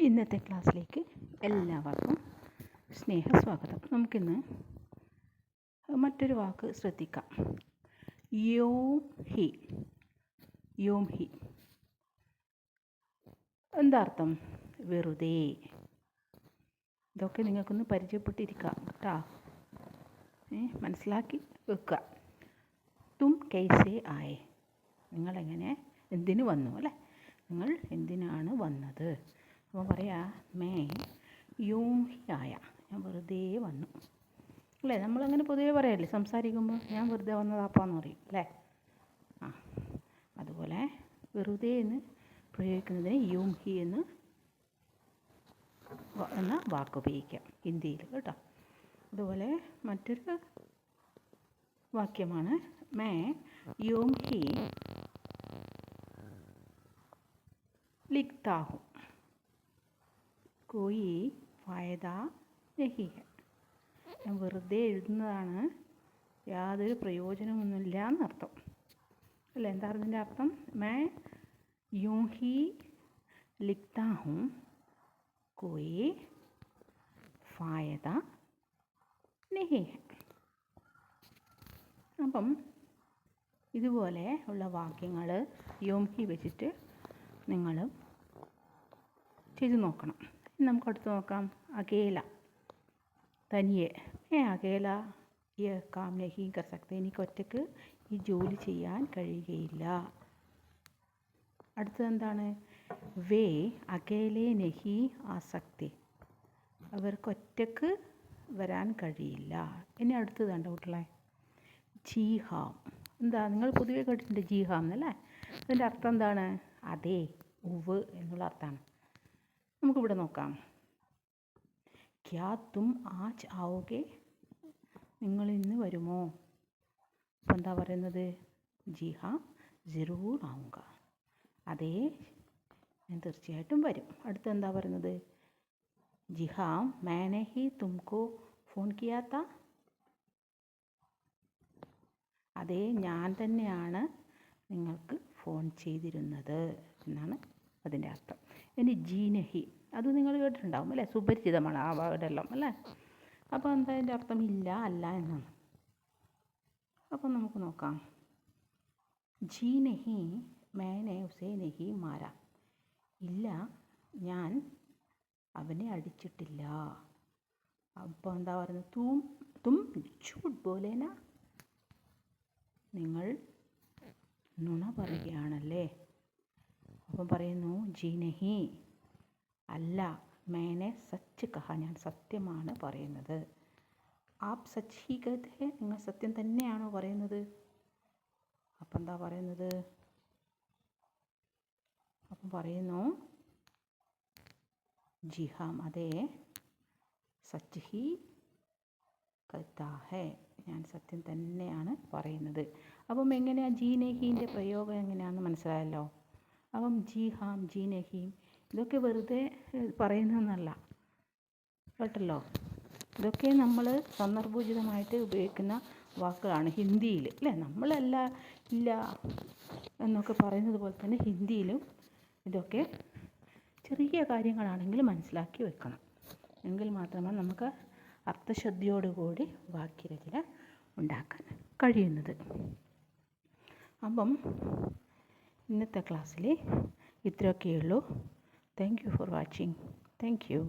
ഇന്നത്തെ ക്ലാസ്സിലേക്ക് എല്ലാവർക്കും സ്നേഹസ്വാഗതം. നമുക്കിന്ന് മറ്റൊരു വാക്ക് ശ്രദ്ധിക്കാം. യോം ഹി. യോം ഹി എന്താ അർത്ഥം? വെറുതെ. ഇതൊക്കെ നിങ്ങൾക്കൊന്ന് പരിചയപ്പെട്ടിരിക്കാം കേട്ടോ, മനസ്സിലാക്കി വെക്കുക. തും കൈസേ ആയേ, നിങ്ങളെങ്ങനെ എന്തിനു വന്നു അല്ലേ, നിങ്ങൾ എന്തിനാണ് വന്നത്? അപ്പോൾ പറയാ മേ യൂം ഹി ആയ, ഞാൻ വെറുതെ വന്നു അല്ലേ. നമ്മളങ്ങനെ പൊതുവേ പറയല്ലേ, സംസാരിക്കുമ്പോൾ ഞാൻ വെറുതെ വന്നതാപ്പാന്ന് പറയും അല്ലേ. അതുപോലെ വെറുതെ എന്ന് പ്രയോഗിക്കുന്നതിന് യൂം ഹി എന്ന വാക്ക് ഉപയോഗിക്കാം ഹിന്ദിയിൽ കേട്ടോ. അതുപോലെ മറ്റൊരു വാക്യമാണ് മേ യൂം ഹി लिखता हूँ, कोई फायदा नहीं है. ഞാൻ വെറുതെ എഴുതുന്നതാണ്, യാതൊരു പ്രയോജനമൊന്നുമില്ല എന്നർത്ഥം അല്ലേ. എന്താണ് ഇതിൻ്റെ അർത്ഥം? മേ യൂം ഹി ലിഖ്താ ഹൂം, കോയി ഫായദ നഹി ഹെ. അപ്പം ഇതുപോലെ ഉള്ള വാക്യങ്ങൾ യൂം ഹി വെച്ചിട്ട് നിങ്ങൾ ചെയ്ത് നോക്കണം. നമുക്ക് അടുത്ത് നോക്കാം. അകേല, തനിയെ. അകേല യേ കാം നഹീ കർ സക്തേ, എനിക്ക് ഒറ്റയ്ക്ക് ഈ ജോലി ചെയ്യാൻ കഴിയുകയില്ല. അടുത്തത് എന്താണ്? വേ അകേലെ നഹീ ആ സക്തേ, അവർക്ക് ഒറ്റയ്ക്ക് വരാൻ കഴിയില്ല. ഇനി അടുത്തത് കണ്ടോ കുട്ടികളെ, ജി ഹാം. എന്താ, നിങ്ങൾ പൊതുവെ കേട്ടിട്ടുണ്ട് ജി ഹാം എന്നല്ലേ. അതിൻ്റെ അർത്ഥം എന്താണ്? അതെ, ഉവ് എന്നുള്ള അർത്ഥമാണ്. നമുക്കിവിടെ നോക്കാം. ക്യാ തും ആജ് ആവോഗെ, നിങ്ങൾ ഇന്ന് വരുമോ? അപ്പം എന്താ പറയുന്നത്? ജി ഹാ ജറൂർ ആവുക, അതെ ഞാൻ തീർച്ചയായിട്ടും വരും. അടുത്ത് എന്താ പറയുന്നത്? ജി ഹാ मैंने ही तुमको ഫോൺ किया था, അതെ ഞാൻ തന്നെയാണ് നിങ്ങൾക്ക് ഫോൺ ചെയ്തിരുന്നത് എന്നാണ് അതിൻ്റെ അർത്ഥം. ഇനി ജി നഹി, അത് നിങ്ങൾ കേട്ടിട്ടുണ്ടാവും അല്ലേ, സുപരിചിതമാണ് ആ വേർഡെല്ലാം അല്ലേ. അപ്പോൾ എന്താ അതിൻ്റെ അർത്ഥം? ഇല്ല, അല്ല എന്നാണ്. അപ്പം നമുക്ക് നോക്കാം. ജി നഹി മേനെ ഉസേ നഹി മാര, ഇല്ല ഞാൻ അവനെ അടിച്ചിട്ടില്ല. അപ്പോൾ എന്താ പറയുന്നത്? തും ഝൂട്ട് ബോലേന, നിങ്ങൾ നുണ പറയുകയാണല്ലേ. അപ്പം പറയുന്നു ജി നഹി, അല്ല, മേനെ സച്ച് കഹ, ഞാൻ സത്യമാണ് പറയുന്നത്. ആപ് സച്ച് ഹി കഹത്തെ ഹെ, നിങ്ങൾ സത്യം തന്നെയാണോ പറയുന്നത്? അപ്പം എന്താ പറയുന്നത്? അപ്പം പറയുന്നു ജി ഹാം, അതെ, സച്ച് ഹി കഹത്താ ഹെ, ഞാൻ സത്യം തന്നെയാണ് പറയുന്നത്. അപ്പം എങ്ങനെയാണ് ജി നഹീൻ്റെ പ്രയോഗം എങ്ങനെയാണെന്ന് മനസ്സിലായല്ലോ. അപ്പം ജി ഹാം ജി നഹീം ഇതൊക്കെ വെറുതെ പറയുന്നതെന്നല്ല കേട്ടല്ലോ. ഇതൊക്കെ നമ്മൾ സന്ദർഭോചിതമായിട്ട് ഉപയോഗിക്കുന്ന വാക്കുകളാണ് ഹിന്ദിയിൽ അല്ലേ. നമ്മളല്ല ഇല്ല എന്നൊക്കെ പറയുന്നത് പോലെ തന്നെ ഹിന്ദിയിലും ഇതൊക്കെ ചെറിയ കാര്യങ്ങളാണെങ്കിൽ മനസ്സിലാക്കി വെക്കണം. എങ്കിൽ മാത്രമാണ് നമുക്ക് അർത്ഥശുദ്ധിയോടുകൂടി വാക്യരചന ഉണ്ടാക്കാൻ കഴിയുന്നത്. അപ്പം ഇന്നത്തെ ക്ലാസ്സിൽ ഇത്രയൊക്കെയുള്ളൂ. Thank you for watching. Thank U.